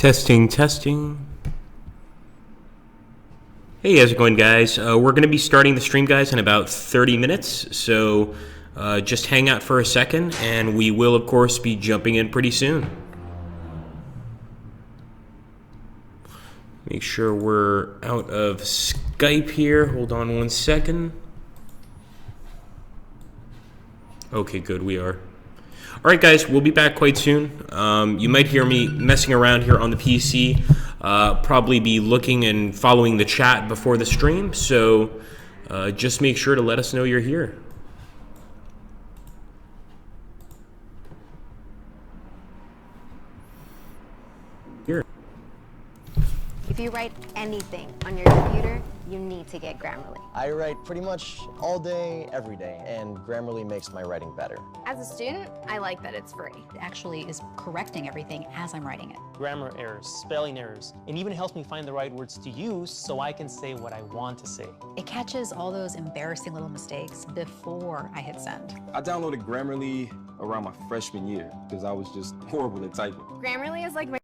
Testing, testing. Hey, how's it going, guys? We're going to be starting the stream, guys, in about 30 minutes. So just hang out for a second, and we will, of course, be jumping in pretty soon. Make sure we're out of Skype here. Hold on one second. Okay, good, we are. All right, guys, we'll be back quite soon. You might hear me messing around here on the PC. Probably be looking and following the chat before the stream, so just make sure to let us know you're here. If you write anything on your computer, you need to get Grammarly. I write pretty much all day, every day, and Grammarly makes my writing better. As a student, I like that it's free. It actually is correcting everything as I'm writing it. Grammar errors, spelling errors, and even helps me find the right words to use so I can say what I want to say. It catches all those embarrassing little mistakes before I hit send. I downloaded Grammarly around my freshman year because I was just horrible at typing. Grammarly is like my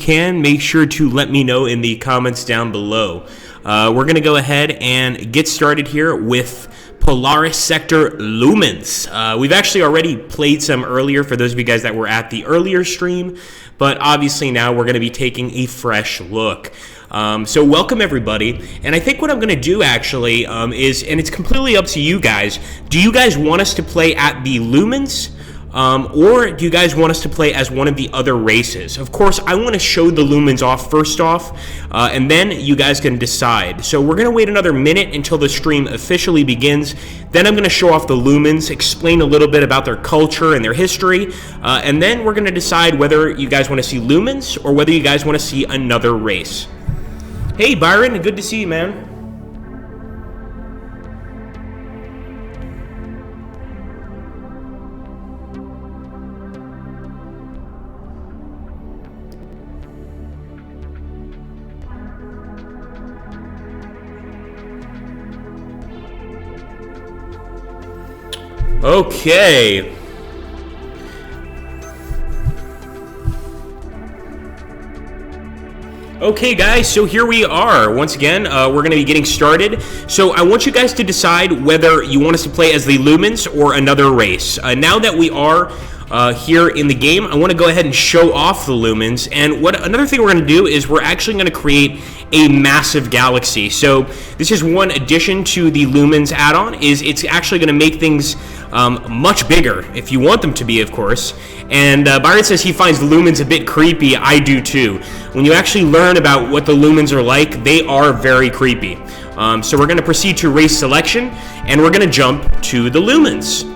can, make sure to let me know in the comments down below. We're going to go ahead and get started here with Polaris Sector Lumens. We've actually already played some earlier for those of you guys that were at the earlier stream, but obviously now we're going to be taking a fresh look. So welcome everybody, and I think what I'm going to do actually is, and it's completely up to you guys, do you guys want us to play at the Lumens? Or do you guys want us to play as one of the other races? Of course, I want to show the Lumens off first off, and then you guys can decide. So we're going to wait another minute until the stream officially begins. Then I'm going to show off the Lumens, explain a little bit about their culture and their history, and then we're going to decide whether you guys want to see Lumens or whether you guys want to see another race. Hey Byron, good to see you, man. Okay. Okay guys, so here we are. Once again, we're going to be getting started. So I want you guys to decide whether you want us to play as the Lumens or another race. Now that we are here in the game, I want to go ahead and show off the Lumens. And another thing we're going to do is we're actually going to create a massive galaxy. So this is one addition to the Lumens add-on, is it's actually going to make things much bigger, if you want them to be, of course. And Byron says he finds the Lumens a bit creepy. I do too. When you actually learn about what the Lumens are like, they are very creepy. So we're going to proceed to race selection, and we're going to jump to the Lumens.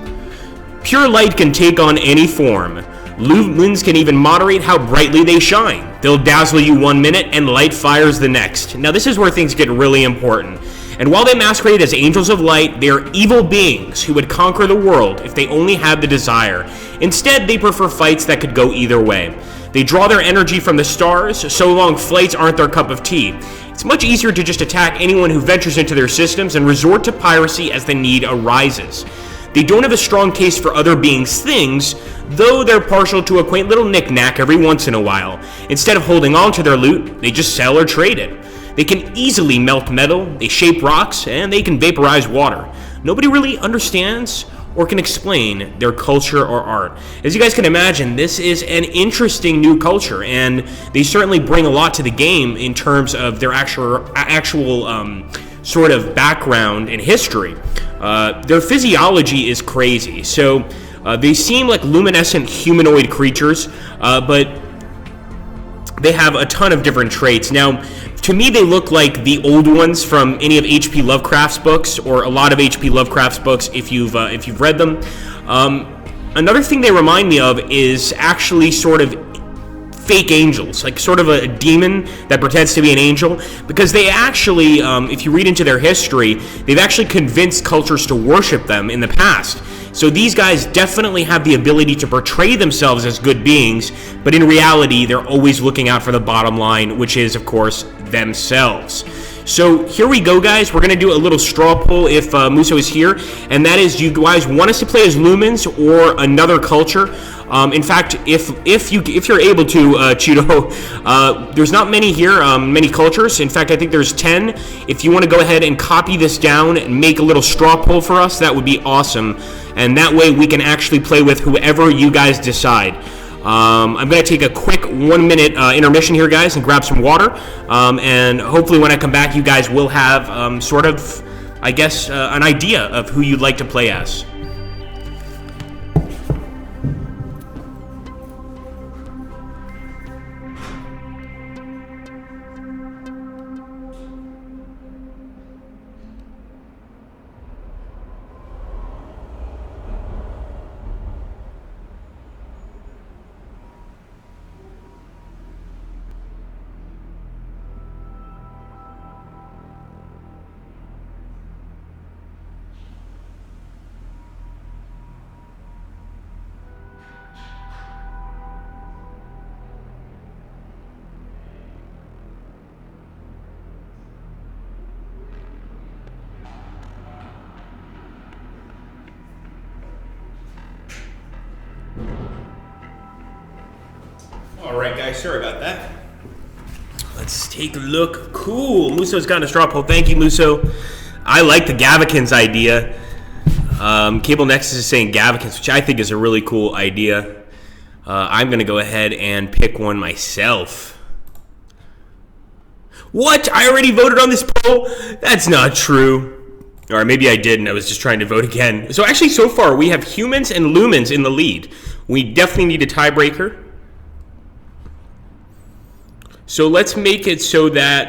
Pure light can take on any form. Lumens can even moderate how brightly they shine. They'll dazzle you 1 minute and light fires the next. Now this is where things get really important. And while they masquerade as angels of light, they are evil beings who would conquer the world if they only had the desire. Instead, they prefer fights that could go either way. They draw their energy from the stars, so long flights aren't their cup of tea. It's much easier to just attack anyone who ventures into their systems and resort to piracy as the need arises. They don't have a strong taste for other beings' things, though they're partial to a quaint little knick-knack every once in a while. Instead of holding on to their loot, they just sell or trade it. They can easily melt metal, they shape rocks, and they can vaporize water. Nobody really understands or can explain their culture or art. As you guys can imagine, this is an interesting new culture, and they certainly bring a lot to the game in terms of their actual sort of background and history. Their physiology is crazy. So they seem like luminescent humanoid creatures, but they have a ton of different traits. Now, to me, they look like the old ones from any of H.P. Lovecraft's books, or a lot of H.P. Lovecraft's books, if you've read them. Another thing they remind me of is actually sort of fake angels, like sort of a demon that pretends to be an angel, because they actually, if you read into their history, they've actually convinced cultures to worship them in the past. So these guys definitely have the ability to portray themselves as good beings, but in reality, they're always looking out for the bottom line, which is, of course, themselves. So here we go, guys. We're going to do a little straw poll if Muso is here, and that is, do you guys want us to play as Lumens or another culture? In fact, if you're able to, Cheeto, there's not many here, many cultures. In fact, I think there's 10. If you want to go ahead and copy this down and make a little straw poll for us, that would be awesome. And that way we can actually play with whoever you guys decide. I'm going to take a quick 1 minute intermission here, guys, and grab some water. And hopefully when I come back, you guys will have sort of, I guess, an idea of who you'd like to play as. Alright guys, sorry about that. Let's take a look. Cool. Muso's got a straw poll. Thank you, Muso. I like the Gavekins idea. Cable Nexus is saying Gavekins, which I think is a really cool idea. I'm going to go ahead and pick one myself. What? I already voted on this poll? That's not true. Or maybe I didn't. I was just trying to vote again. So actually, so far, we have Humans and Lumens in the lead. We definitely need a tiebreaker. So let's make it so that,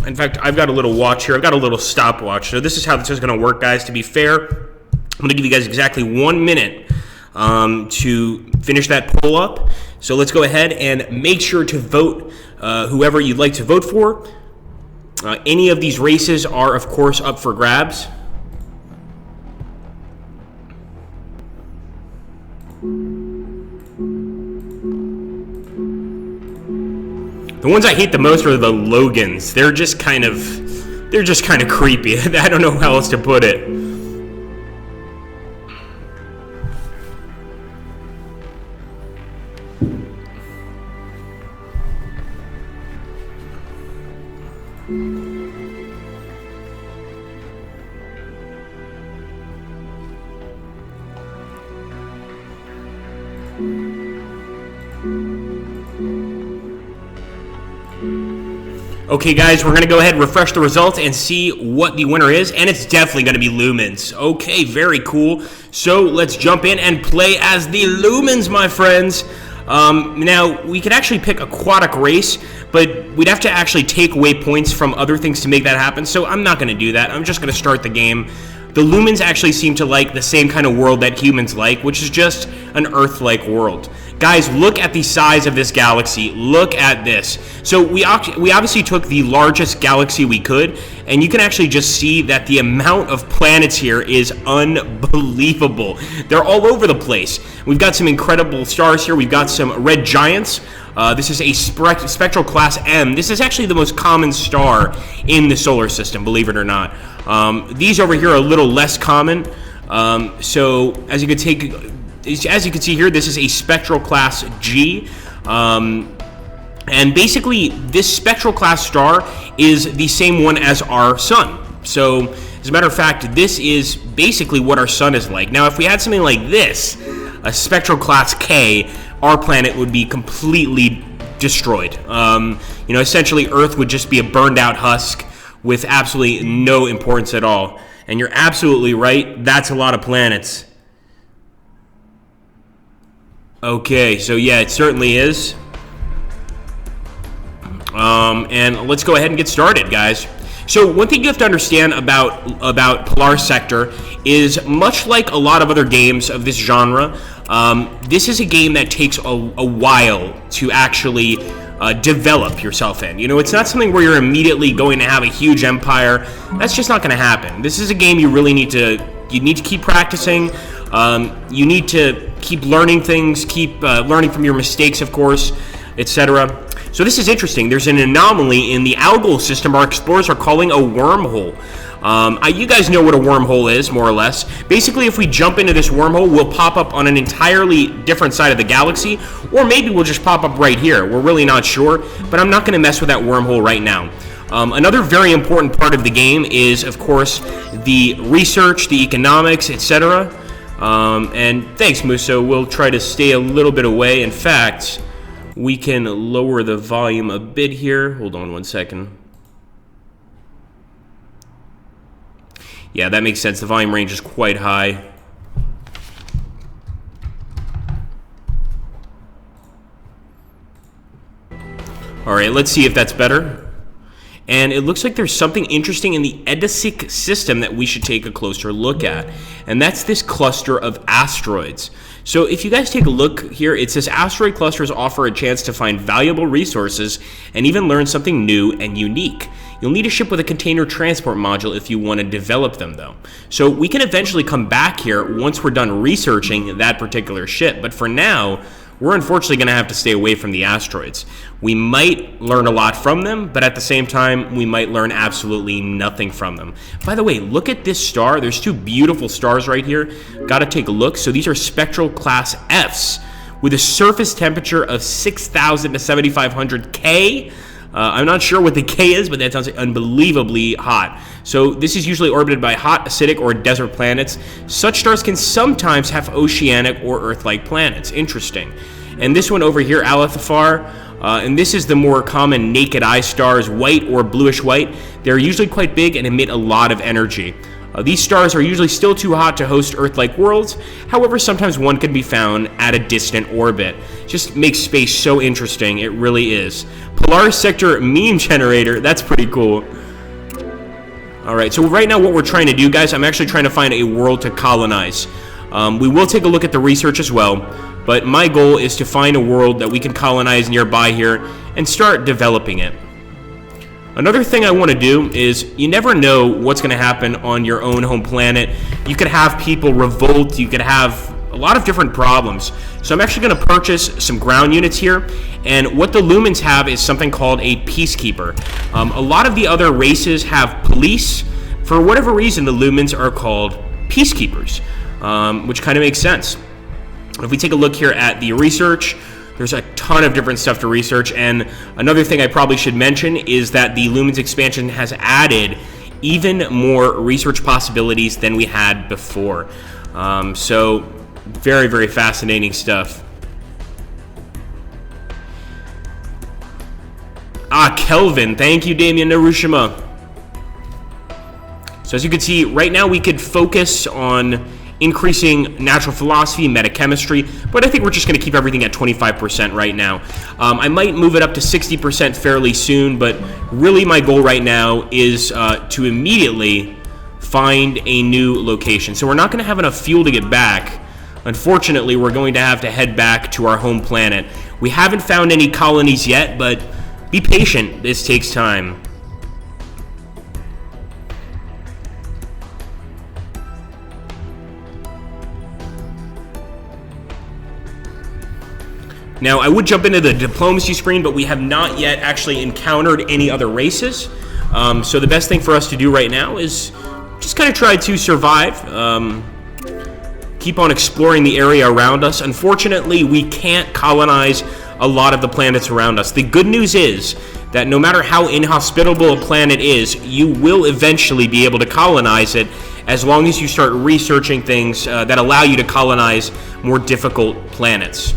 in fact, I've got a little watch here. I've got a little stopwatch. So this is how this is going to work, guys. To be fair, I'm going to give you guys exactly 1 minute to finish that poll up. So let's go ahead and make sure to vote whoever you'd like to vote for. Any of these races are, of course, up for grabs. The ones I hate the most are the Logans. They're just kind of creepy. I don't know how else to put it. Okay, guys, we're going to go ahead and refresh the results and see what the winner is, and it's definitely going to be Lumens. Okay, very cool. So let's jump in and play as the Lumens, my friends. Now, we could actually pick aquatic race, but we'd have to actually take away points from other things to make that happen, so I'm not going to do that. I'm just going to start the game. The Lumens actually seem to like the same kind of world that humans like, which is just an Earth-like world. Guys, look at the size of this galaxy. Look at this. So we obviously took the largest galaxy we could, and you can actually just see that the amount of planets here is unbelievable. They're all over the place. We've got some incredible stars here. We've got some red giants. This is a spectral class M. This is actually the most common star in the solar system, believe it or not. These over here are a little less common. So as you can see here, this is a spectral class G. And basically, this spectral class star is the same one as our sun. So, as a matter of fact, this is basically what our sun is like. Now, if we had something like this, a spectral class K, our planet would be completely destroyed. Essentially, Earth would just be a burned out husk with absolutely no importance at all. And you're absolutely right, that's a lot of planets. Okay, so yeah, it certainly is. And let's go ahead and get started, guys. So one thing you have to understand about Polaris Sector is, much like a lot of other games of this genre, this is a game that takes a while to actually develop yourself in. It's not something where you're immediately going to have a huge empire. That's just not going to happen. This is a game you really need to keep practicing. You need to keep learning things, keep learning from your mistakes, of course, etc. So this is interesting. There's an anomaly in the algal system our explorers are calling a wormhole. You guys know what a wormhole is, more or less. Basically, if we jump into this wormhole, we'll pop up on an entirely different side of the galaxy, or maybe we'll just pop up right here. We're really not sure, but I'm not going to mess with that wormhole right now. Another very important part of the game is, of course, the research, the economics, etc. And thanks, Muso. We'll try to stay a little bit away. In fact, we can lower the volume a bit here. Hold on one second. Yeah, that makes sense. The volume range is quite high. All right, let's see if that's better. And it looks like there's something interesting in the Edesic system that we should take a closer look at. And that's this cluster of asteroids. So if you guys take a look here, it says asteroid clusters offer a chance to find valuable resources and even learn something new and unique. You'll need a ship with a container transport module if you want to develop them, though. So we can eventually come back here once we're done researching that particular ship. But for now, we're unfortunately going to have to stay away from the asteroids. We might learn a lot from them, but at the same time, we might learn absolutely nothing from them. By the way, look at this star. There's two beautiful stars right here. Got to take a look. So these are spectral class Fs with a surface temperature of 6,000 to 7,500 K. I'm not sure what the K is, but that sounds unbelievably hot. So this is usually orbited by hot, acidic, or desert planets. Such stars can sometimes have oceanic or Earth-like planets. Interesting. And this one over here, Alethafar, and this is the more common naked eye stars, white or bluish white. They're usually quite big and emit a lot of energy. These stars are usually still too hot to host Earth-like worlds. However, sometimes one can be found at a distant orbit. Just makes space so interesting. It really is. Polaris sector meme generator. That's pretty cool. All right, so right now what we're trying to do, guys, I'm actually trying to find a world to colonize. We will take a look at the research as well, but my goal is to find a world that we can colonize nearby here and start developing it. Another thing I want to do is, you never know what's going to happen on your own home planet. You could have people revolt, you could have a lot of different problems. So I'm actually going to purchase some ground units here, and what the Lumens have is something called a peacekeeper. A lot of the other races have police. For whatever reason, the Lumens are called peacekeepers, which kind of makes sense. If we take a look here at the research, there's a ton of different stuff to research, and another thing I probably should mention is that the Lumens expansion has added even more research possibilities than we had before. So very, very fascinating stuff. Kelvin, thank you, Damien Narushima. So as you can see, right now we could focus on increasing natural philosophy, metachemistry, but I think we're just going to keep everything at 25% right now. I might move it up to 60% fairly soon, but really my goal right now is to immediately find a new location. So we're not going to have enough fuel to get back. Unfortunately, we're going to have to head back to our home planet. We haven't found any colonies yet, but be patient. This takes time. Now, I would jump into the diplomacy screen, but we have not yet actually encountered any other races. So the best thing for us to do right now is just kind of try to survive, keep on exploring the area around us. Unfortunately, we can't colonize a lot of the planets around us. The good news is that no matter how inhospitable a planet is, you will eventually be able to colonize it as long as you start researching things that allow you to colonize more difficult planets.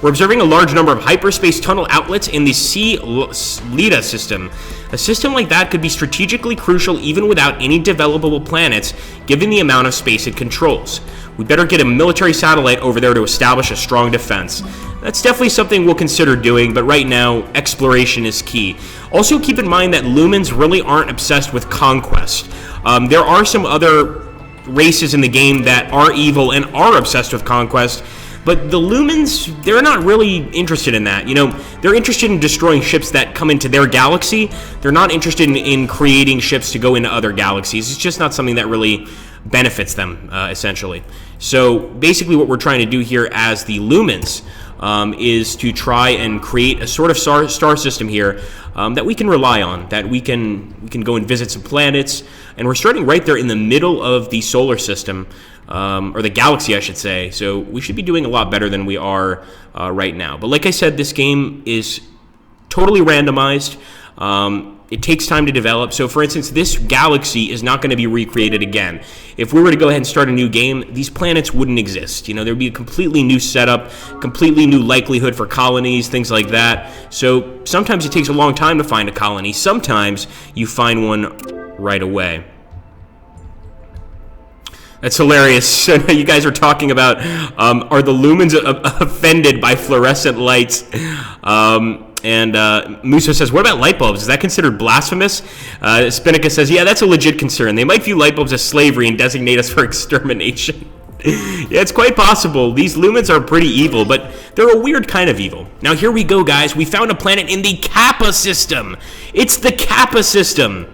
We're observing a large number of hyperspace tunnel outlets in the CET system. A system like that could be strategically crucial even without any developable planets, given the amount of space it controls. We better get a military satellite over there to establish a strong defense. That's definitely something we'll consider doing, but right now, exploration is key. Also, keep in mind that Lumens really aren't obsessed with conquest. There are some other races in the game that are evil and are obsessed with conquest, but the Lumens, they're not really interested in that. You know, they're interested in destroying ships that come into their galaxy. They're not interested in creating ships to go into other galaxies. It's just not something that really benefits them, essentially. So basically what we're trying to do here as the Lumens is to try and create a sort of star system here that we can rely on, that we can go and visit some planets. And we're starting right there in the middle of the solar system, or the galaxy, I should say. So we should be doing a lot better than we are right now. But like I said, this game is totally randomized. It takes time to develop. So for instance, this galaxy is not going to be recreated again. If we were to go ahead and start a new game, these planets wouldn't exist. You know, there'd be a completely new setup, completely new likelihood for colonies, things like that. So sometimes it takes a long time to find a colony. Sometimes you find one right away. That's hilarious. You guys are talking about, are the Lumens offended by fluorescent lights? And Musa says, what about light bulbs? Is that considered blasphemous? Spinica says, yeah, that's a legit concern. They might view light bulbs as slavery and designate us for extermination. Yeah, it's quite possible. These Lumens are pretty evil, but they're a weird kind of evil. Now, here we go, guys. We found a planet in the Kappa system. It's the Kappa system.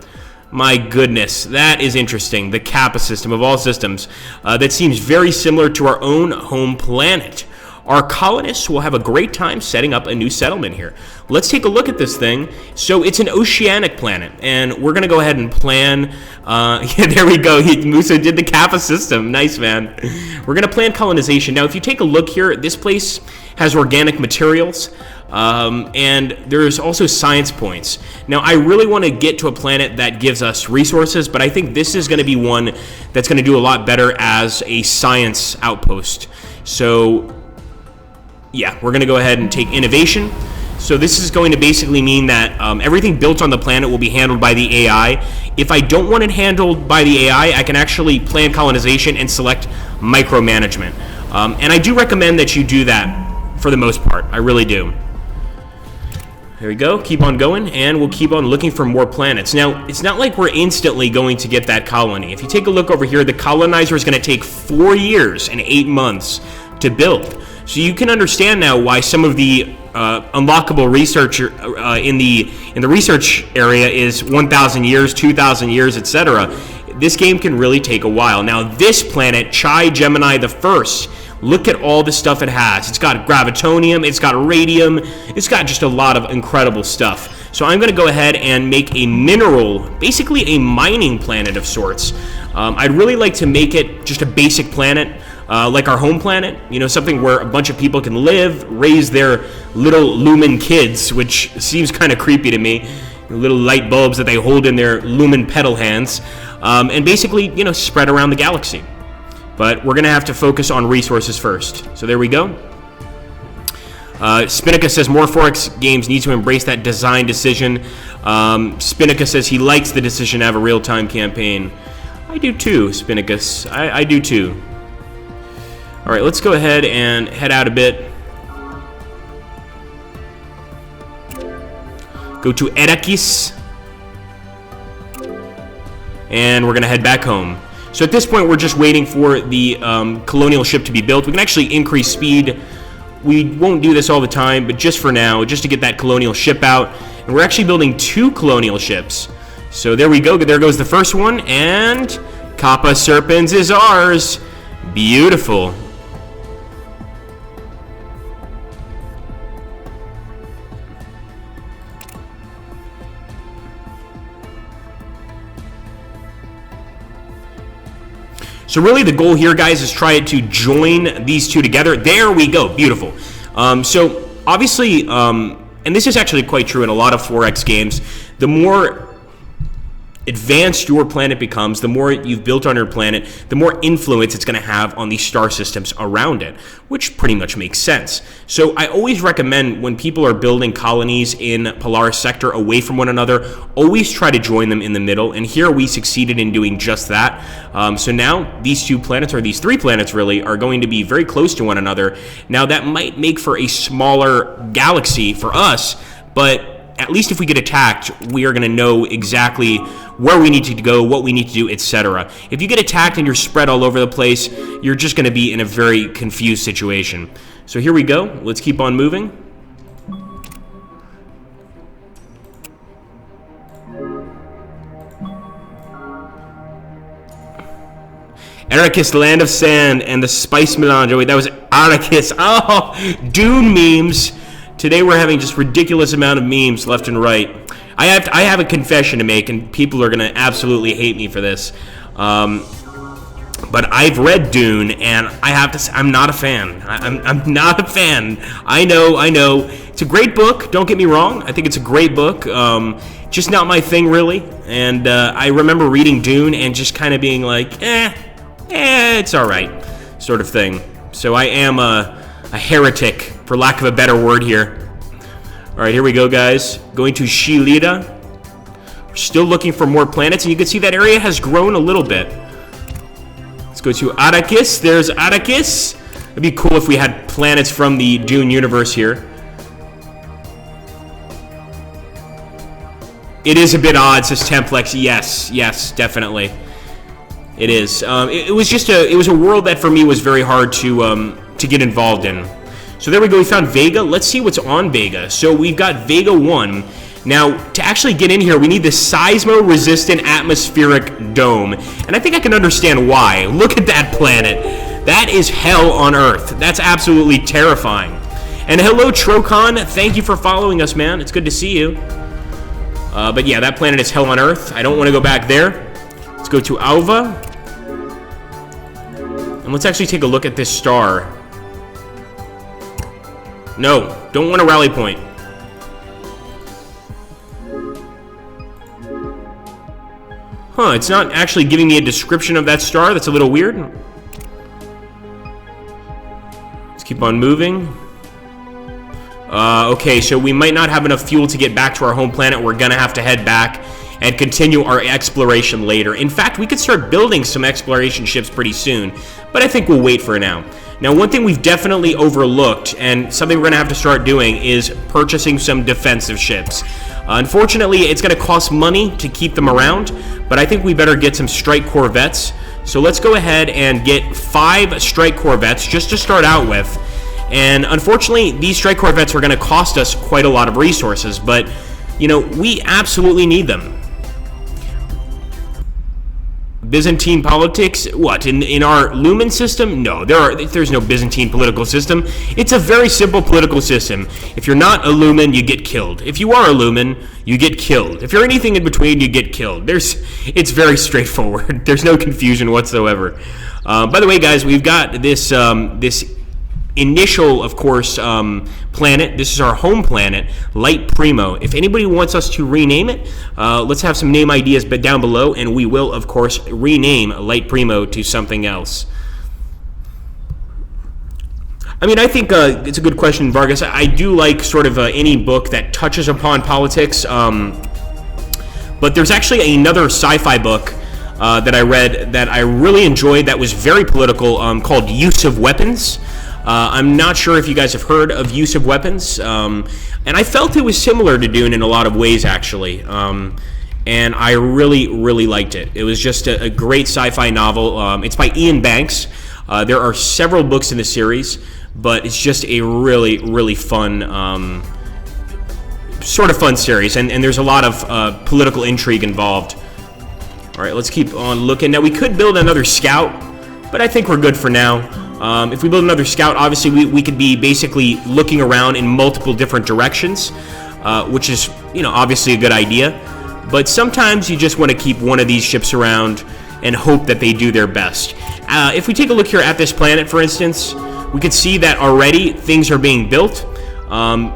My goodness, that is interesting. The Kappa system of all systems. That seems very similar to our own home planet. Our colonists will have a great time setting up a new settlement here. Let's take a look at this thing. So it's an oceanic planet, and we're going to go ahead and plan. Yeah, there we go. Musa did the Kappa system. Nice, man. We're going to plan colonization. Now, if you take a look here, this place has organic materials. And there's also science points. Now, I really want to get to a planet that gives us resources, but I think this is going to be one that's going to do a lot better as a science outpost. So, yeah, we're going to go ahead and take innovation. So this is going to basically mean that everything built on the planet will be handled by the AI. If I don't want it handled by the AI, I can actually plan colonization and select micromanagement. And I do recommend that you do that for the most part. I really do. There we go. Keep on going, and we'll keep on looking for more planets. Now, it's not like we're instantly going to get that colony. If you take a look over here, the colonizer is going to take 4 years and 8 months to build. So you can understand now why some of the unlockable research in the research area is 1,000 years, 2,000 years, etc. This game can really take a while. Now, this planet, Chi Gemini the First, look at all the stuff it has. It's got gravitonium, it's got radium, it's got just a lot of incredible stuff. So I'm going to go ahead and make a mineral, basically a mining planet of sorts. I'd really like to make it just a basic planet. Like our home planet, you know, something where a bunch of people can live, raise their little lumen kids, which seems kind of creepy to me, little light bulbs that they hold in their lumen pedal hands, and basically, you know, spread around the galaxy. But we're going to have to focus on resources first. So there we go. Spinica says more 4X games need to embrace that design decision. Spinica says he likes the decision to have a real-time campaign. I do too, Spinicus. I do too. All right, let's go ahead and head out a bit. Go to Erakis. And we're going to head back home. So at this point, we're just waiting for the colonial ship to be built. We can actually increase speed. We won't do this all the time, but just for now, just to get that colonial ship out. And we're actually building 2 colonial ships. So there we go. There goes the first one. And Kappa Serpens is ours. Beautiful. So really the goal here, guys, is try to join these two together. There we go. Beautiful. So obviously, and this is actually quite true in a lot of 4X games, the more advanced your planet becomes, the more you've built on your planet, the more influence it's going to have on the star systems around it, which pretty much makes sense. So I always recommend when people are building colonies in Polaris sector away from one another, always try to join them in the middle, and here we succeeded in doing just that. So now these 2 planets, or these 3 planets really, are going to be very close to one another. Now that might make for a smaller galaxy for us, but at least if we get attacked, we are going to know exactly where we need to go, what we need to do, etc. If you get attacked and you're spread all over the place, you're just going to be in a very confused situation. So here we go. Let's keep on moving. Arrakis, Land of Sand, and the Spice Melange. Oh, wait, that was Arrakis. Oh, Dune memes. Today we're having just ridiculous amount of memes left and right. I have a confession to make, and people are gonna absolutely hate me for this. But I've read Dune, and I have to say I'm not a fan. I'm not a fan. I know. It's a great book. Don't get me wrong. I think it's a great book. Just not my thing really. And I remember reading Dune and just kind of being like, it's all right, sort of thing. So I am a heretic, for lack of a better word here. All right, here we go, guys. Going to Shilida. We're still looking for more planets, and you can see that area has grown a little bit. Let's go to Arrakis. There's Arrakis. It'd be cool if we had planets from the Dune universe here. It is a bit odd, says Templex. Yes, definitely. It is. It was a world that for me was very hard to get involved in. So there we go, we found Vega. Let's see what's on Vega. So we've got Vega 1. Now, to actually get in here, we need the seismo-resistant atmospheric dome. And I think I can understand why. Look at that planet. That is hell on Earth. That's absolutely terrifying. And hello, Trocon. Thank you for following us, man. It's good to see you. But yeah, that planet is hell on Earth. I don't want to go back there. Let's go to Alva. And let's actually take a look at this star. No, Don't want a rally point. Huh, it's not actually giving me a description of that star. That's a little weird. Let's keep on moving. Okay, so we might not have enough fuel to get back to our home planet. We're gonna have to head back and continue our exploration later. In fact, we could start building some exploration ships pretty soon, but I think we'll wait for now. Now, one thing we've definitely overlooked, and something we're gonna have to start doing, is purchasing some defensive ships. Unfortunately, it's gonna cost money to keep them around, but I think we better get some strike corvettes. So let's go ahead and get 5 strike corvettes just to start out with. And unfortunately, these strike corvettes are going to cost us quite a lot of resources, but, you know, we absolutely need them. Byzantine politics? What, in our Lumen system? No, there's no Byzantine political system. It's a very simple political system. If you're not a Lumen, you get killed. If you are a Lumen, you get killed. If you're anything in between, you get killed. It's very straightforward. There's no confusion whatsoever. By the way, guys, we've got this initial, of course, planet. This is our home planet, Light Primo. If anybody wants us to rename it, let's have some name ideas down below, and we will, of course, rename Light Primo to something else. I mean, I think it's a good question, Vargas. I do like sort of any book that touches upon politics, but there's actually another sci-fi book that I read that I really enjoyed that was very political, called Use of Weapons. I'm not sure if you guys have heard of Use of Weapons, and I felt it was similar to Dune in a lot of ways, actually, and I really, really liked it. It was just a great sci-fi novel. It's by Ian Banks. There are several books in the series, but it's just a really, really fun, sort of fun series, and there's a lot of political intrigue involved. All right, let's keep on looking. Now, we could build another scout, but I think we're good for now. If we build another scout, obviously we could be basically looking around in multiple different directions, which is, you know, obviously a good idea. But sometimes you just want to keep one of these ships around and hope that they do their best. If we take a look here at this planet, for instance, we can see that already things are being built.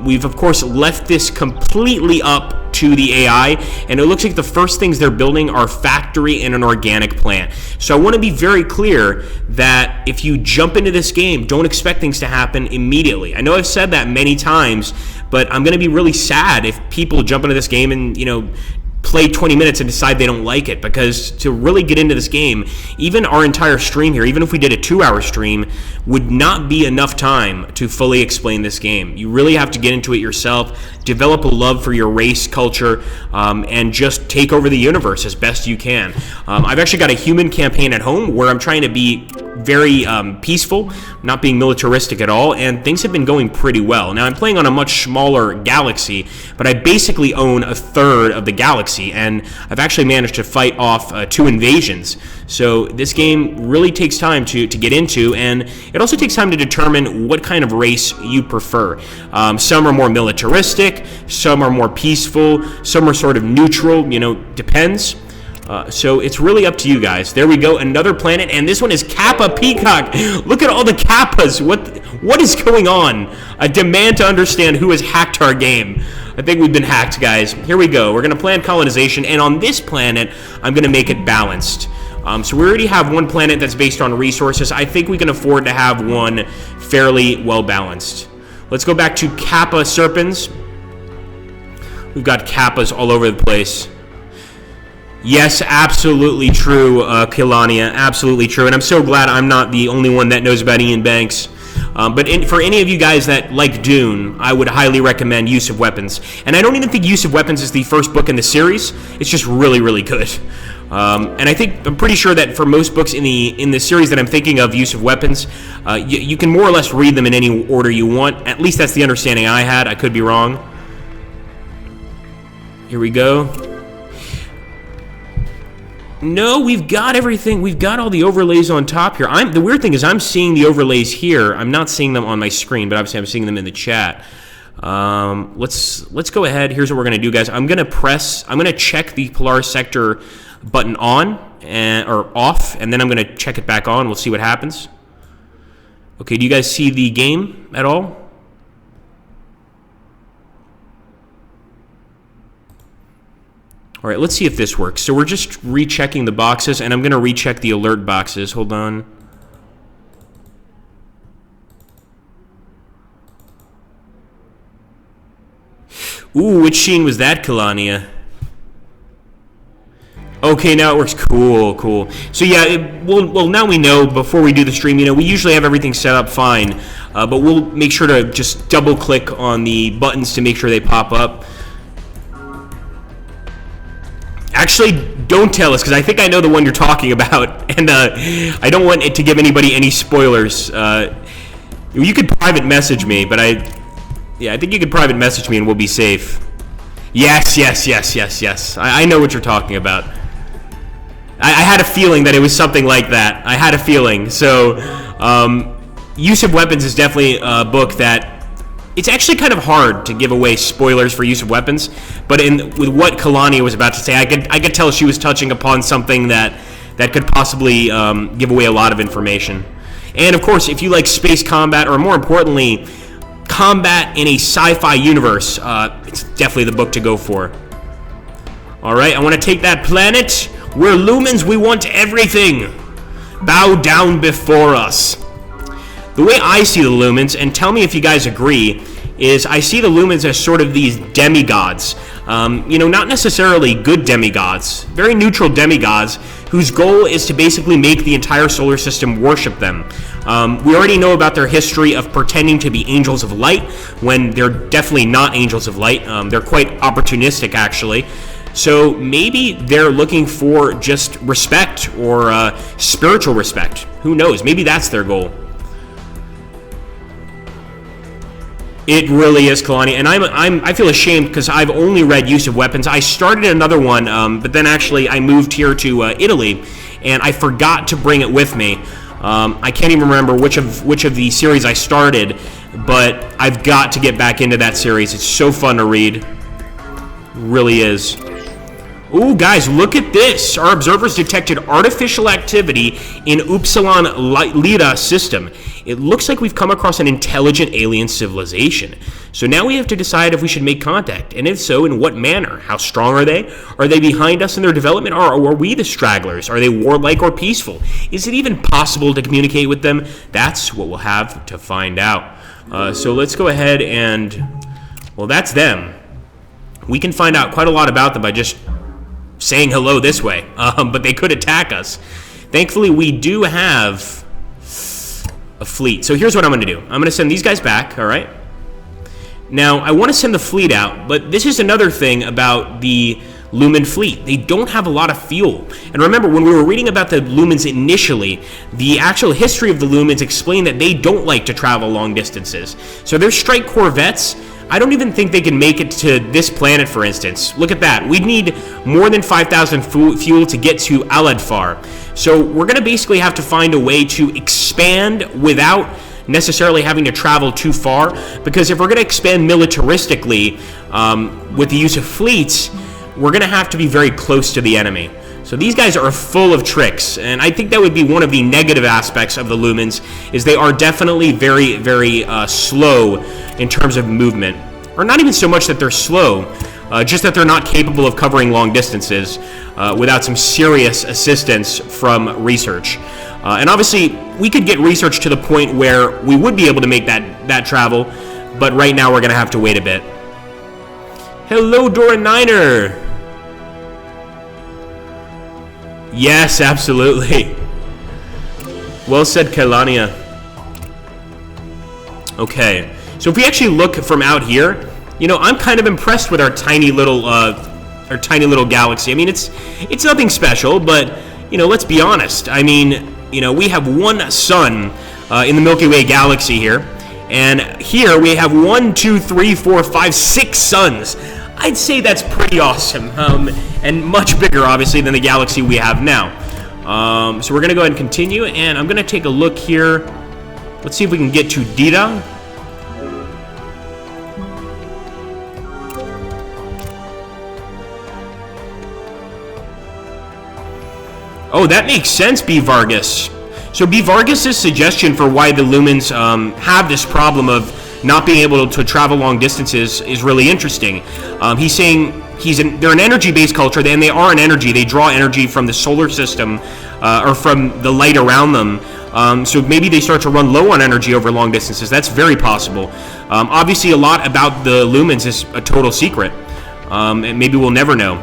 We've, of course, left this completely up to the AI, and it looks like the first things they're building are factory and an organic plant. So I want to be very clear that if you jump into this game, don't expect things to happen immediately. I know I've said that many times, but I'm going to be really sad if people jump into this game and, you know, play 20 minutes and decide they don't like it, because to really get into this game, even our entire stream here, even if we did a 2-hour stream, would not be enough time to fully explain this game. You really have to get into it yourself, develop a love for your race, culture, and just take over the universe as best you can. I've actually got a human campaign at home where I'm trying to be very peaceful, not being militaristic at all, and things have been going pretty well. Now, I'm playing on a much smaller galaxy, but I basically own a third of the galaxy, and I've actually managed to fight off 2 invasions. So this game really takes time to get into, and it also takes time to determine what kind of race you prefer. Some are more militaristic, some are more peaceful, some are sort of neutral, you know, depends. So it's really up to you guys. There we go, another planet, and this one is Kappa Peacock. Look at all the Kappas. What is going on? I demand to understand who has hacked our game. I think we've been hacked, guys. Here we go. We're going to plan colonization, and on this planet, I'm going to make it balanced. So we already have one planet that's based on resources. I think we can afford to have one fairly well balanced. Let's go back to Kappa Serpens. We've got Kappas all over the place. Yes, absolutely true, Kilania, absolutely true. And I'm so glad I'm not the only one that knows about Ian Banks. But for any of you guys that like Dune, I would highly recommend Use of Weapons. And I don't even think Use of Weapons is the first book in the series. It's just really, really good. And I'm pretty sure that for most books in the series that I'm thinking of, Use of Weapons, you can more or less read them in any order you want. At least that's the understanding I had. I could be wrong. Here we go. No, we've got everything. We've got all the overlays on top here. The weird thing is I'm seeing the overlays here. I'm not seeing them on my screen, but obviously I'm seeing them in the chat. Let's go ahead. Here's what we're gonna do, guys. I'm gonna check the Polaris sector button on or off, and then I'm gonna check it back on. We'll see what happens. Okay, do you guys see the game at all? All right, let's see if this works. So we're just rechecking the boxes, and I'm going to recheck the alert boxes. Hold on. Ooh, which sheen was that, Kalania? Okay, now it works. Cool, cool. So yeah, well, now we know before we do the stream, we usually have everything set up fine, but we'll make sure to just double click on the buttons to make sure they pop up. Actually, don't tell us, because I think I know the one you're talking about, and I don't want it to give anybody any spoilers. You could private message me, but I think you could private message me and we'll be safe. Yes. I know what you're talking about. I had a feeling that it was something like that. I had a feeling. So, Use of Weapons is definitely a book that it's actually kind of hard to give away spoilers for Use of Weapons. But with what Kalani was about to say, I could tell she was touching upon something that could possibly give away a lot of information. And of course, if you like space combat, or more importantly, combat in a sci-fi universe, it's definitely the book to go for. Alright, I want to take that planet. We're Lumens, we want everything. Bow down before us. The way I see the Lumens, and tell me if you guys agree, is I see the Lumens as sort of these demigods. Not necessarily good demigods, very neutral demigods, whose goal is to basically make the entire solar system worship them. We already know about their history of pretending to be angels of light when they're definitely not angels of light. They're quite opportunistic, actually. So maybe they're looking for just respect or spiritual respect. Who knows? Maybe that's their goal. It really is, Kalani, and I feel ashamed because I've only read Use of Weapons. I started another one, but then actually I moved here to Italy, and I forgot to bring it with me. I can't even remember which of the series I started, but I've got to get back into that series. It's so fun to read. It really is. Ooh, guys, look at this. Our observers detected artificial activity in Upsilon Lyra system. It looks like we've come across an intelligent alien civilization. So now we have to decide if we should make contact, and if so, in what manner? How strong are they? Are they behind us in their development, or are we the stragglers? Are they warlike or peaceful? Is it even possible to communicate with them? That's what we'll have to find out. So let's go ahead and, well, that's them. We can find out quite a lot about them by just saying hello this way, but they could attack us. Thankfully, we do have a fleet. So here's what I'm going to do. I'm going to send these guys back, all right? Now, I want to send the fleet out, but this is another thing about the Lumen fleet. They don't have a lot of fuel. And remember, when we were reading about the Lumens initially, the actual history of the Lumens explained that they don't like to travel long distances. So their strike corvettes, I don't even think they can make it to this planet, for instance. Look at that. We'd need more than 5,000 fuel to get to Aladfar. So we're going to basically have to find a way to expand without necessarily having to travel too far. Because if we're going to expand militaristically with the use of fleets, we're going to have to be very close to the enemy. So these guys are full of tricks, and I think that would be one of the negative aspects of the Lumens, is they are definitely very, very slow in terms of movement. Or not even so much that they're slow, just that they're not capable of covering long distances without some serious assistance from research. And obviously, we could get research to the point where we would be able to make that travel, but right now we're going to have to wait a bit. Hello, Dora Niner! Yes, absolutely. Well said, Kailania. Okay, so if we actually look from out here, I'm kind of impressed with our tiny little galaxy. I mean, it's nothing special, but let's be honest. I mean, we have one sun in the Milky Way galaxy here, and here we have 1, 2, 3, 4, 5, 6 suns. I'd say that's pretty awesome, and much bigger, obviously, than the galaxy we have now. So we're going to go ahead and continue, and I'm going to take a look here. Let's see if we can get to Dita. Oh, that makes sense, B. Vargas. So B. Vargas' suggestion for why the Lumens have this problem of not being able to travel long distances is really interesting. He's saying they're an energy-based culture, and they are an energy. They draw energy from the solar system or from the light around them. So maybe they start to run low on energy over long distances. That's very possible. Obviously, a lot about the Lumens is a total secret, and maybe we'll never know.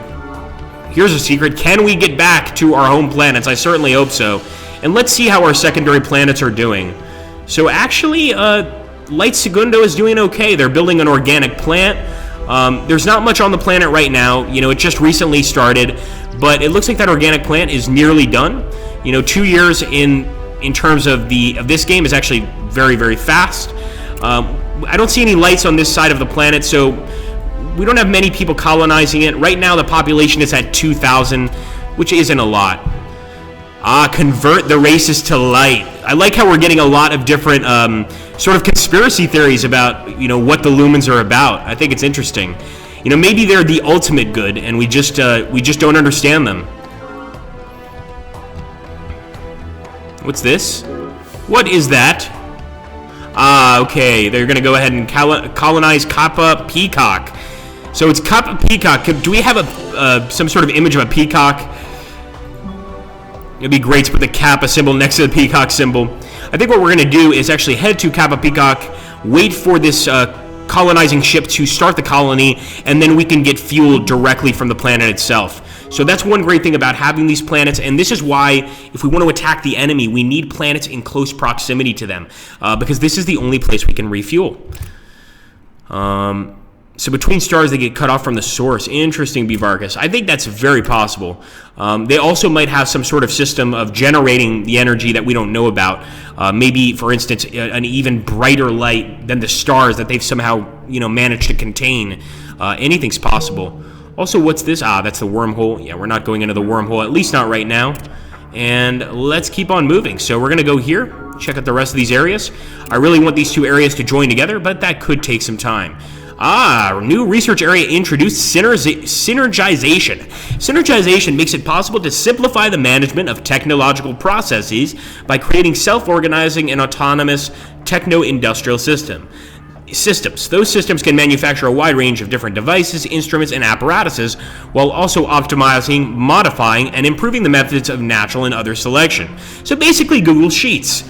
Here's a secret. Can we get back to our home planets? I certainly hope so. And let's see how our secondary planets are doing. So actually, Light Segundo is doing okay. They're building an organic plant. There's not much on the planet right now. You know, it just recently started, but it looks like that organic plant is nearly done. You know, 2 years in terms of this game is actually very, very fast. I don't see any lights on this side of the planet, so we don't have many people colonizing it. Right now, the population is at 2,000, which isn't a lot. Convert the races to light. I like how we're getting a lot of different sort of conspiracy theories about, you know, what the Lumens are about. I think it's interesting. You know, maybe they're the ultimate good, and we just don't understand them. What's this? What is that? Okay. They're going to go ahead and colonize Kappa Peacock. So it's Kappa Peacock. Do we have some sort of image of a peacock? It'd be great to put the Kappa symbol next to the peacock symbol. I think what we're going to do is actually head to Kappa Peacock, wait for this colonizing ship to start the colony, and then we can get fuel directly from the planet itself. So that's one great thing about having these planets, and this is why if we want to attack the enemy, we need planets in close proximity to them, because this is the only place we can refuel. So between stars, they get cut off from the source. Interesting, Bivarkas. I think that's very possible. They also might have some sort of system of generating the energy that we don't know about. Maybe, for instance, an even brighter light than the stars that they've somehow, you know, managed to contain. Anything's possible. Also, what's this? That's the wormhole. Yeah, we're not going into the wormhole, at least not right now. And let's keep on moving. So we're going to go here, check out the rest of these areas. I really want these two areas to join together, but that could take some time. New research area introduced, synergization. Synergization makes it possible to simplify the management of technological processes by creating self-organizing and autonomous techno-industrial systems. Those systems can manufacture a wide range of different devices, instruments, and apparatuses, while also optimizing, modifying, and improving the methods of natural and other selection. So basically, Google Sheets.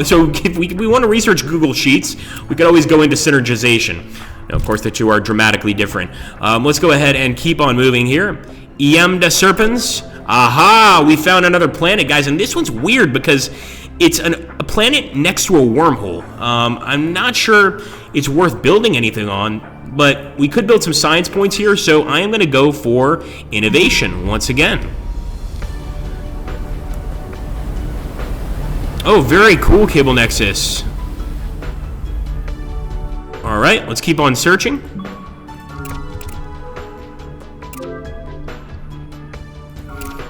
So if we want to research Google Sheets, we could always go into synergization. Now, of course, the two are dramatically different. Let's go ahead and keep on moving here. Iamda Serpens. Aha! We found another planet, guys, and this one's weird because it's a planet next to a wormhole. I'm not sure it's worth building anything on, but we could build some science points here, so I am going to go for innovation once again. Oh, very cool, Cable Nexus. All right, let's keep on searching.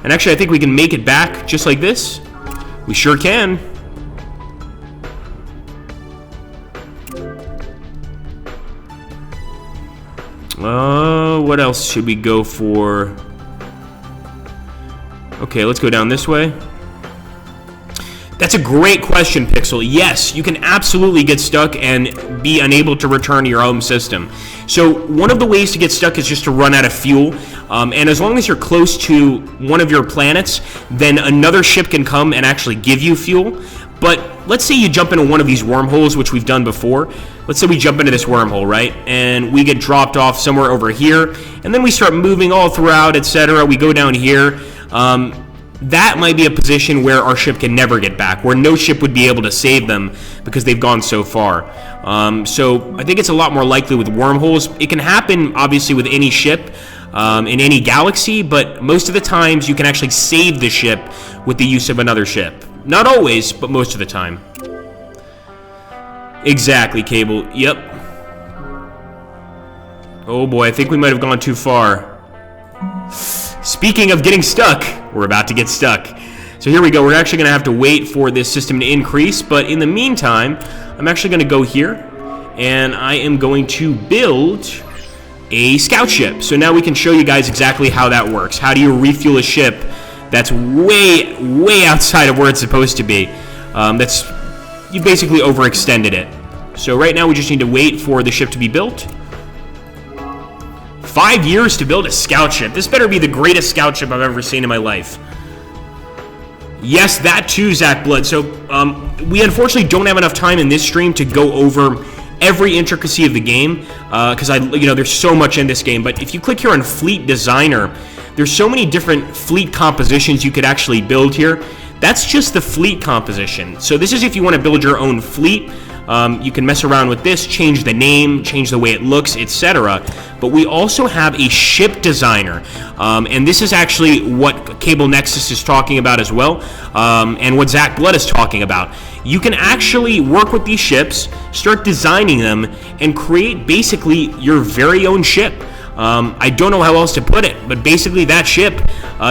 And actually, I think we can make it back just like this. We sure can. What else should we go for? Okay, let's go down this way. That's a great question, Pixel. Yes, you can absolutely get stuck and be unable to return to your home system. So one of the ways to get stuck is just to run out of fuel. And as long as you're close to one of your planets, then another ship can come and actually give you fuel. But let's say you jump into one of these wormholes, which we've done before. Let's say we jump into this wormhole, right? And we get dropped off somewhere over here. And then we start moving all throughout, etc. We go down here. That might be a position where our ship can never get back, where no ship would be able to save them because they've gone so far. So I think it's a lot more likely with wormholes. It can happen, obviously, with any ship in any galaxy, but most of the times you can actually save the ship with the use of another ship. Not always, but most of the time. Exactly, Cable. Yep. Oh boy, I think we might have gone too far. Speaking of getting stuck, we're about to get stuck. So here we go. We're actually going to have to wait for this system to increase. But in the meantime, I'm actually going to go here. And I am going to build a scout ship. So now we can show you guys exactly how that works. How do you refuel a ship that's way, way outside of where it's supposed to be? You basically overextended it. So right now we just need to wait for the ship to be built. 5 years to build a scout ship. This better be the greatest scout ship I've ever seen in my life. Yes, that too, Zach Blood. So we unfortunately don't have enough time in this stream to go over every intricacy of the game because there's so much in this game. But if you click here on Fleet Designer, there's so many different fleet compositions you could actually build here. That's just the fleet composition. So this is if you want to build your own fleet. You can mess around with this, change the name, change the way it looks, etc. But we also have a ship designer, and this is actually what Cable Nexus is talking about as well, and what Zach Blood is talking about. You can actually work with these ships, start designing them, and create basically your very own ship. I don't know how else to put it, but basically that ship,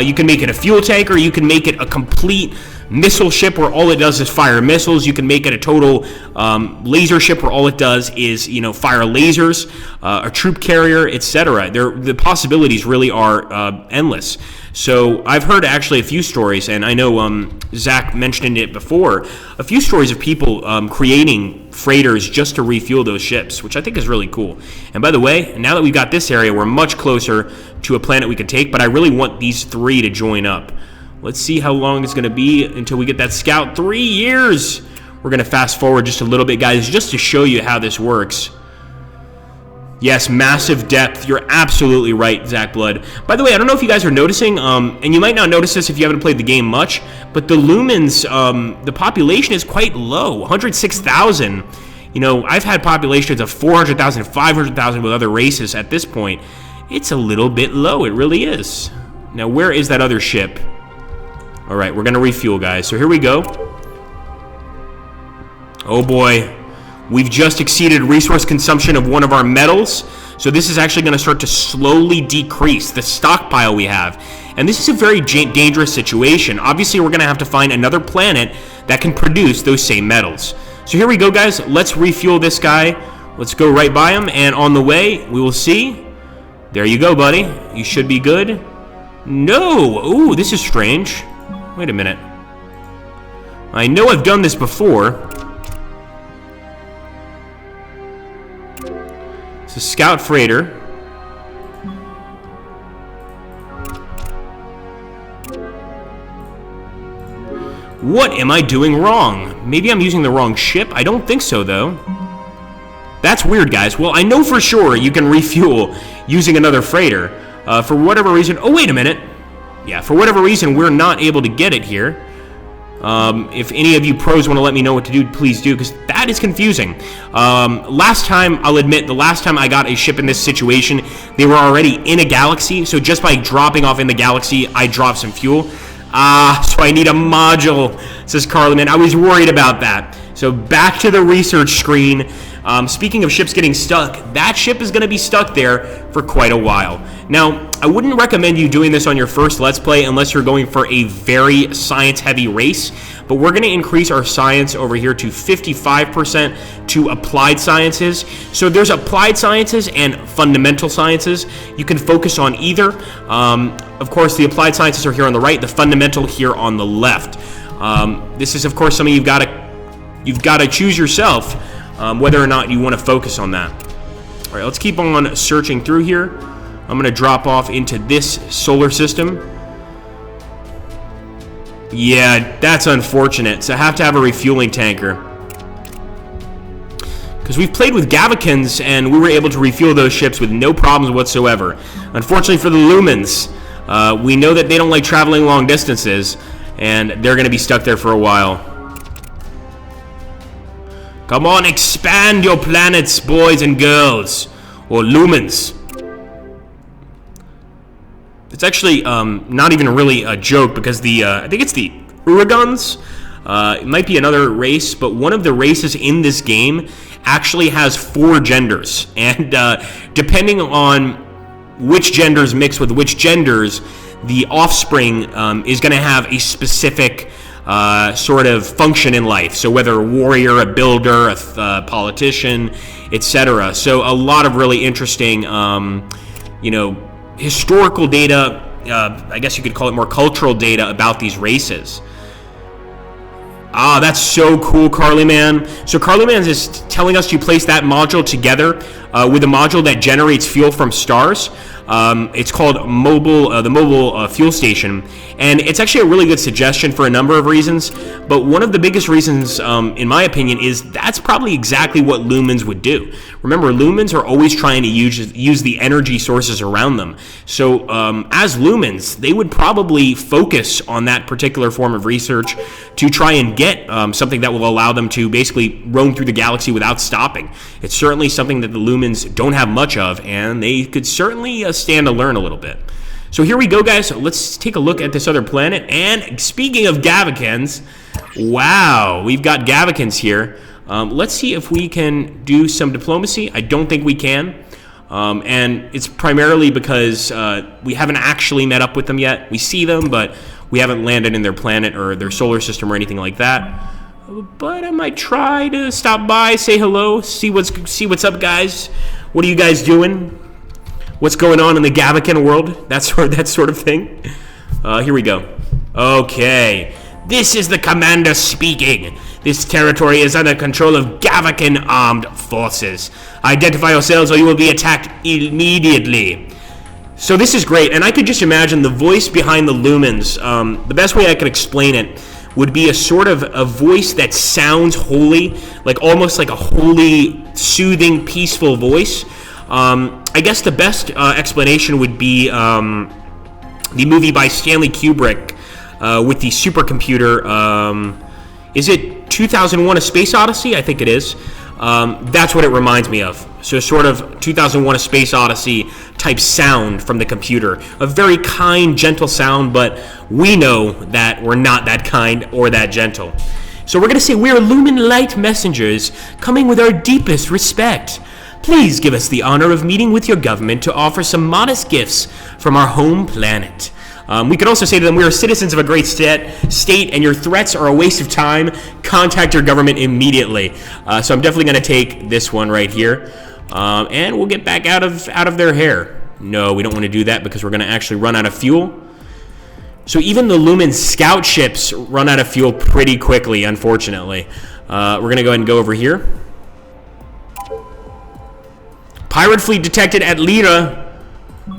you can make it a fuel tanker, you can make it a complete missile ship where all it does is fire missiles. You can make it a total laser ship where all it does is, fire lasers, a troop carrier, etc. The possibilities really are endless. So I've heard actually a few stories, and I know Zach mentioned it before, a few stories of people creating freighters just to refuel those ships, which I think is really cool. And by the way, now that we've got this area, we're much closer to a planet we can take, but I really want these three to join up. Let's see how long it's going to be until we get that scout. 3 years! We're going to fast forward just a little bit, guys, just to show you how this works. Yes, massive depth. You're absolutely right, Zach Blood. By the way, I don't know if you guys are noticing, and you might not notice this if you haven't played the game much, but the Lumens, the population is quite low, 106,000. I've had populations of 400,000, 500,000 with other races at this point. It's a little bit low, it really is. Now, where is that other ship? All right, we're going to refuel, guys. So here we go. Oh, boy. We've just exceeded resource consumption of one of our metals. So this is actually going to start to slowly decrease the stockpile we have. And this is a very dangerous situation. Obviously, we're going to have to find another planet that can produce those same metals. So here we go, guys. Let's refuel this guy. Let's go right by him. And on the way, we will see. There you go, buddy. You should be good. No. Ooh, this is strange. Wait a minute. I know I've done this before. It's a scout freighter. What am I doing wrong? Maybe I'm using the wrong ship? I don't think so, though. That's weird, guys. Well, I know for sure you can refuel using another freighter. For whatever reason... Oh, wait a minute. Yeah, for whatever reason, we're not able to get it here. If any of you pros want to let me know what to do, please do, because that is confusing. Last time, I'll admit, the last time I got a ship in this situation, they were already in a galaxy, so just by dropping off in the galaxy, I dropped some fuel. So I need a module, says Carlman. I was worried about that. So back to the research screen. Speaking of ships getting stuck, that ship is going to be stuck there for quite a while. Now, I wouldn't recommend you doing this on your first Let's Play unless you're going for a very science-heavy race, but we're going to increase our science over here to 55% to applied sciences. So there's applied sciences and fundamental sciences. You can focus on either. Of course, the applied sciences are here on the right, the fundamental here on the left. This is, of course, something you've got to choose yourself. Whether or not you want to focus on that. All right, let's keep on searching through here. I'm going to drop off into this solar system. Yeah, that's unfortunate. So I have to have a refueling tanker. Because we've played with Gavakins, and we were able to refuel those ships with no problems whatsoever. Unfortunately for the Lumens, we know that they don't like traveling long distances, and they're going to be stuck there for a while. Come on, expand your planets, boys and girls. Or Lumens. It's actually not even really a joke because I think it's the Uragons. It might be another race, but one of the races in this game actually has 4 genders. And depending on which genders mix with which genders, the offspring is going to have a specific sort of function in life. So whether a warrior, a builder, a politician, etc. So a lot of really interesting, historical data. I guess you could call it more cultural data about these races. Ah, that's so cool, Carly Man. So Carly Man is telling us to place that module together with a module that generates fuel from stars. It's called the mobile fuel station, and it's actually a really good suggestion for a number of reasons. But one of the biggest reasons, in my opinion, is that's probably exactly what Lumens would do. Remember, Lumens are always trying to use the energy sources around them. So as Lumens, they would probably focus on that particular form of research to try and get something that will allow them to basically roam through the galaxy without stopping. It's certainly something that the Lumens don't have much of, and they could certainly stand to learn a little bit. So here we go, guys. Let's take a look at this other planet. And speaking of Gavakins, wow, we've got Gavakins here. Let's see if we can do some diplomacy. I don't think we can. And it's primarily because we haven't actually met up with them yet. We see them, but we haven't landed in their planet or their solar system or anything like that. But I might try to stop by, say hello, see what's up, guys. What are you guys doing? What's going on in the Gavakin world? That sort of thing. Here we go. Okay, this is the commander speaking. This territory is under control of Gavakin armed forces. Identify yourselves or you will be attacked immediately. So this is great, and I could just imagine the voice behind the Lumens. The best way I could explain it would be a sort of a voice that sounds holy, like almost like a holy, soothing, peaceful voice. I guess the best explanation would be the movie by Stanley Kubrick with the supercomputer. Is it 2001: A Space Odyssey? I think it is. That's what it reminds me of. So sort of 2001: A Space Odyssey type sound from the computer. A very kind, gentle sound, but we know that we're not that kind or that gentle. So we're going to say we're Lumen Light Messengers, coming with our deepest respect. Please give us the honor of meeting with your government to offer some modest gifts from our home planet. We could also say to them, we are citizens of a great state, and your threats are a waste of time. Contact your government immediately. So I'm definitely going to take this one right here, and we'll get back out of their hair. No, we don't want to do that because we're going to actually run out of fuel. So even the Lumen scout ships run out of fuel pretty quickly, unfortunately. We're going to go ahead and go over here. Pirate fleet detected at Lita.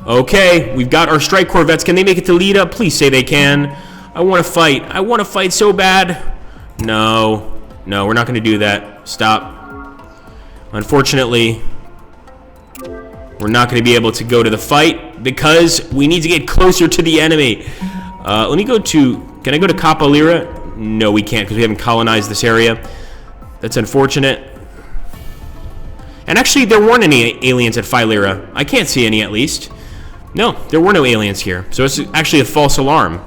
Okay, we've got our strike corvettes. Can they make it to Lita? Please say they can. I want to fight. I want to fight so bad. No, we're not going to do that. Stop. Unfortunately, we're not going to be able to go to the fight because we need to get closer to the enemy. Let me go to... Can I go to Kappa Lyra? No, we can't because we haven't colonized this area. That's unfortunate. And actually, there weren't any aliens at Phi Lyra. I can't see any, at least. No, there were no aliens here. So it's actually a false alarm.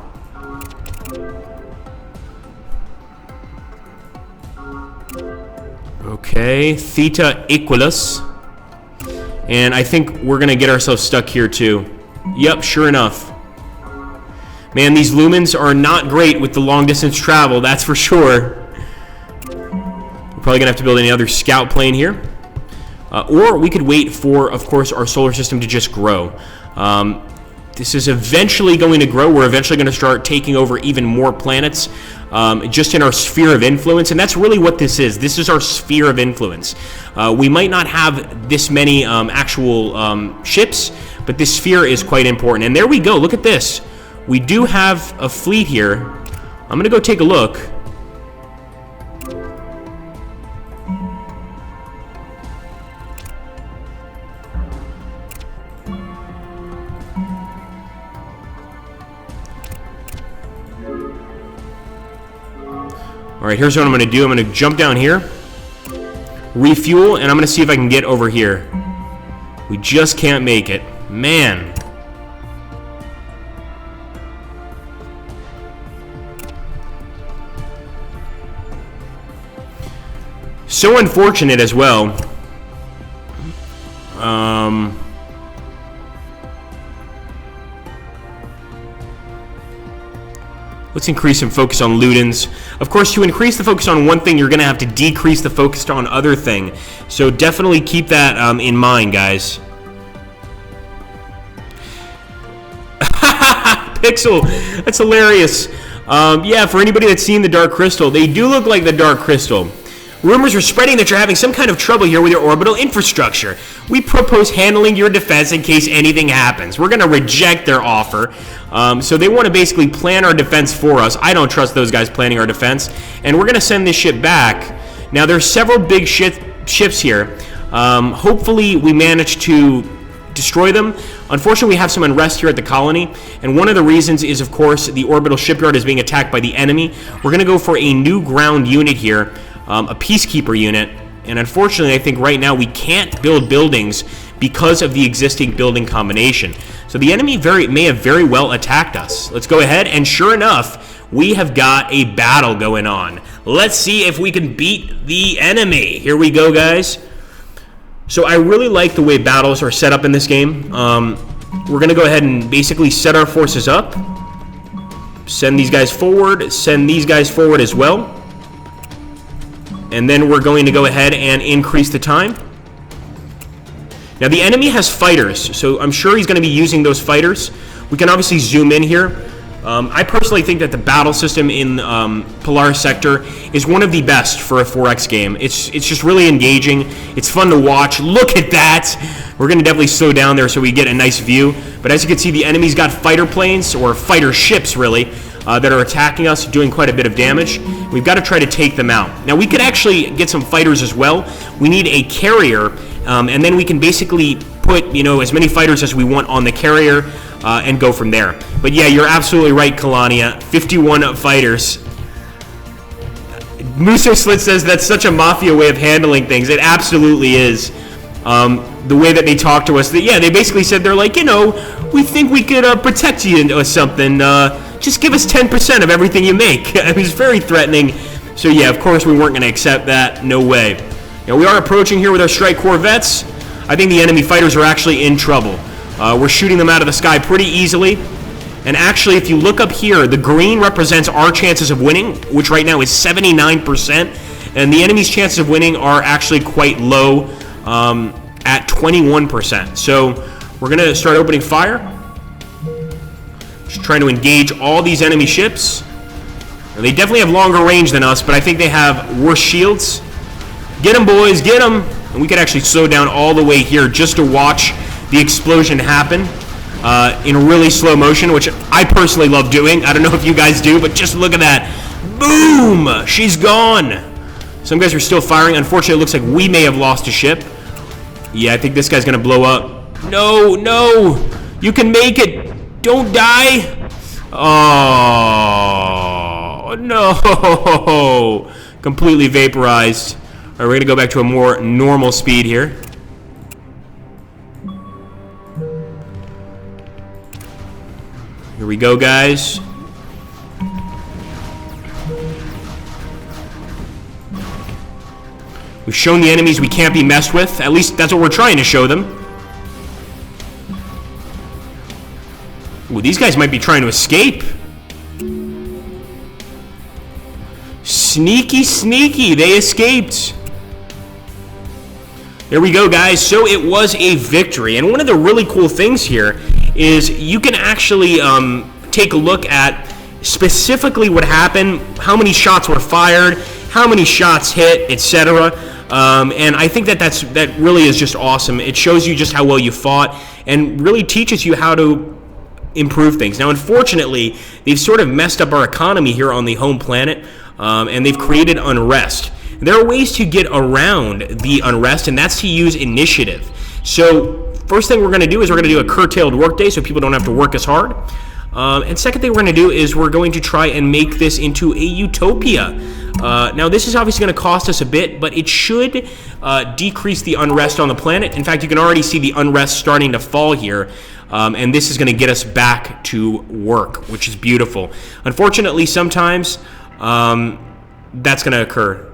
Okay, Theta Equilus. And I think we're going to get ourselves stuck here, too. Yep, sure enough. Man, these Lumens are not great with the long-distance travel, that's for sure. We're probably going to have to build another scout plane here. Or we could wait for, of course, our solar system to just grow. This is eventually going to grow. We're eventually going to start taking over even more planets just in our sphere of influence. And that's really what this is. This is our sphere of influence. We might not have this many actual ships, but this sphere is quite important. And there we go. Look at this. We do have a fleet here. I'm going to go take a look. All right, here's what I'm going to do. I'm going to jump down here, refuel, and I'm going to see if I can get over here. We just can't make it. Man. So unfortunate as well. Let's increase some focus on Ludens. Of course, to increase the focus on one thing, you're going to have to decrease the focus on other thing. So definitely keep that in mind, guys. Pixel, that's hilarious. Yeah, for anybody that's seen the Dark Crystal, they do look like the Dark Crystal. Rumors are spreading that you're having some kind of trouble here with your orbital infrastructure. We propose handling your defense in case anything happens. We're going to reject their offer. So they want to basically plan our defense for us. I don't trust those guys planning our defense. And we're going to send this ship back. Now, there's several big ships here. Hopefully, we manage to destroy them. Unfortunately, we have some unrest here at the colony, and one of the reasons is, of course, the orbital shipyard is being attacked by the enemy. We're going to go for a new ground unit here, a peacekeeper unit, and unfortunately, I think right now we can't build buildings because of the existing building combination. So the enemy may have very well attacked us. Let's go ahead, and sure enough, we have got a battle going on. Let's see if we can beat the enemy. Here we go, guys. So I really like the way battles are set up in this game. We're going to go ahead and basically set our forces up. Send these guys forward. Send these guys forward as well. And then we're going to go ahead and increase the time. Now the enemy has fighters, so I'm sure he's going to be using those fighters. We can obviously zoom in here. I personally think that the battle system in Polaris sector is one of the best for a 4X game. It's just really engaging. It's fun to watch. Look at that. We're going to definitely slow down there so we get a nice view. But as you can see, the enemy's got fighter planes, or fighter ships really, that are attacking us, doing quite a bit of damage. We've got to try to take them out. Now we could actually get some fighters as well. We need a carrier, and then we can basically put as many fighters as we want on the carrier, and go from there. But yeah, you're absolutely right, Kalania. 51 fighters. Muso Slit says that's such a mafia way of handling things. It absolutely is. The way that they talk to us, they basically said, they're like, we think we could protect you or something. Just give us 10% of everything you make. It was very threatening. So yeah, of course we weren't going to accept that. No way. Now we are approaching here with our strike corvettes. I think the enemy fighters are actually in trouble. We're shooting them out of the sky pretty easily. And actually, if you look up here, the green represents our chances of winning, which right now is 79%. And the enemy's chances of winning are actually quite low, at 21%. So we're going to start opening fire. Just trying to engage all these enemy ships. And they definitely have longer range than us, but I think they have worse shields. Get them, boys, get them. And we could actually slow down all the way here just to watch the explosion happen in really slow motion, which I personally love doing. I don't know if you guys do, but just look at that. Boom! She's gone. Some guys are still firing. Unfortunately, it looks like we may have lost a ship. Yeah, I think this guy's going to blow up. No, no. You can make it. Don't die. Oh, no. Completely vaporized. All right, we're going to go back to a more normal speed here. Here we go, guys. We've shown the enemies we can't be messed with. At least that's what we're trying to show them. Ooh, these guys might be trying to escape. Sneaky, sneaky. They escaped. There we go, guys. So it was a victory. And one of the really cool things here is you can actually take a look at specifically what happened, how many shots were fired, how many shots hit, etc. And I think that really is just awesome. It shows you just how well you fought and really teaches you how to improve things. Now, unfortunately, they've sort of messed up our economy here on the home planet, and they've created unrest. There are ways to get around the unrest, and that's to use initiative. So first thing we're going to do is we're going to do a curtailed workday so people don't have to work as hard. And second thing we're going to do is we're going to try and make this into a utopia. Now, this is obviously going to cost us a bit, but it should decrease the unrest on the planet. In fact, you can already see the unrest starting to fall here. And this is going to get us back to work, which is beautiful. Unfortunately, sometimes that's going to occur.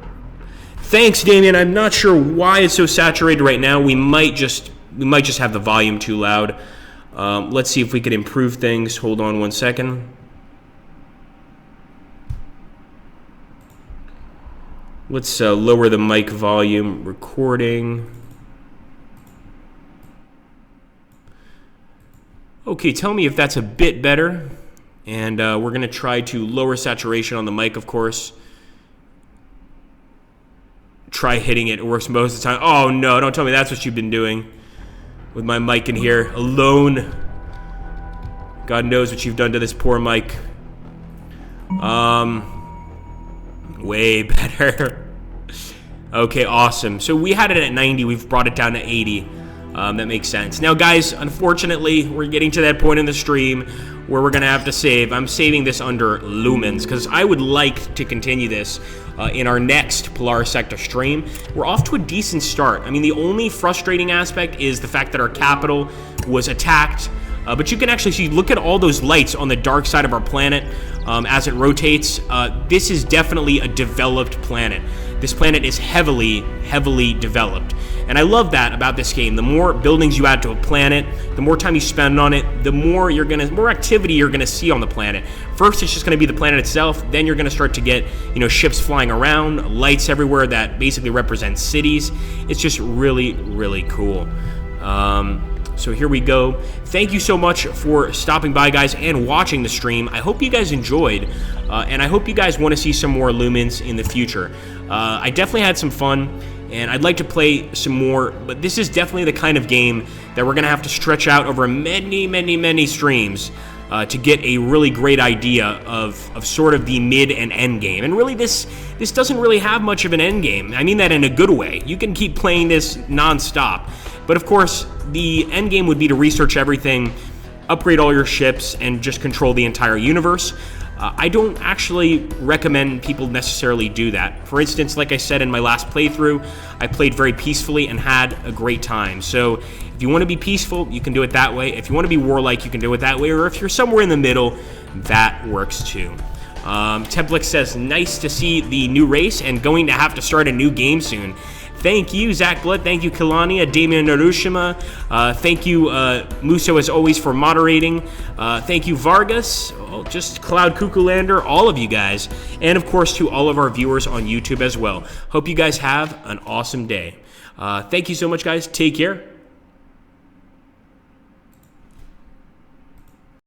Thanks, Damien. I'm not sure why it's so saturated right now. We might just have the volume too loud. Let's see if we can improve things. Hold on one second. Let's lower the mic volume. Recording. Okay, tell me if that's a bit better. And we're going to try to lower saturation on the mic, of course. Try hitting it. It works most of the time. Oh, no. Don't tell me that's what you've been doing with my mic in here alone. God knows what you've done to this poor mic. Way better. Okay, awesome. So we had it at 90. We've brought it down to 80. That makes sense. Now, guys, unfortunately, we're getting to that point in the stream where we're going to have to save. I'm saving this under Lumens because I would like to continue this in our next Polaris Sector stream. We're off to a decent start. I mean, the only frustrating aspect is the fact that our capital was attacked. But you can actually see, look at all those lights on the dark side of our planet as it rotates. This is definitely a developed planet. This planet is heavily, heavily developed. And I love that about this game. The more buildings you add to a planet, the more time you spend on it, the more activity you're gonna see on the planet. First, it's just gonna be the planet itself. Then you're gonna start to get, ships flying around, lights everywhere that basically represent cities. It's just really, really cool. So here we go. Thank you so much for stopping by, guys, and watching the stream. I hope you guys enjoyed, and I hope you guys want to see some more Lumens in the future. I definitely had some fun, and I'd like to play some more, but this is definitely the kind of game that we're going to have to stretch out over many, many, many streams to get a really great idea of sort of the mid and end game. And really, this doesn't really have much of an end game. I mean that in a good way. You can keep playing this non-stop. But of course, the end game would be to research everything, upgrade all your ships, and just control the entire universe. I don't actually recommend people necessarily do that. For instance, like I said in my last playthrough, I played very peacefully and had a great time. So if you want to be peaceful, you can do it that way. If you want to be warlike, you can do it that way. Or if you're somewhere in the middle, that works too. Templix says, nice to see the new race and going to have to start a new game soon. Thank you, Zach Blood. Thank you, Kalania, Damian Narushima. Thank you, Muso, as always, for moderating. Thank you, Vargas, just Cloud Cuckoo-lander, all of you guys. And, of course, to all of our viewers on YouTube as well. Hope you guys have an awesome day. Thank you so much, guys. Take care.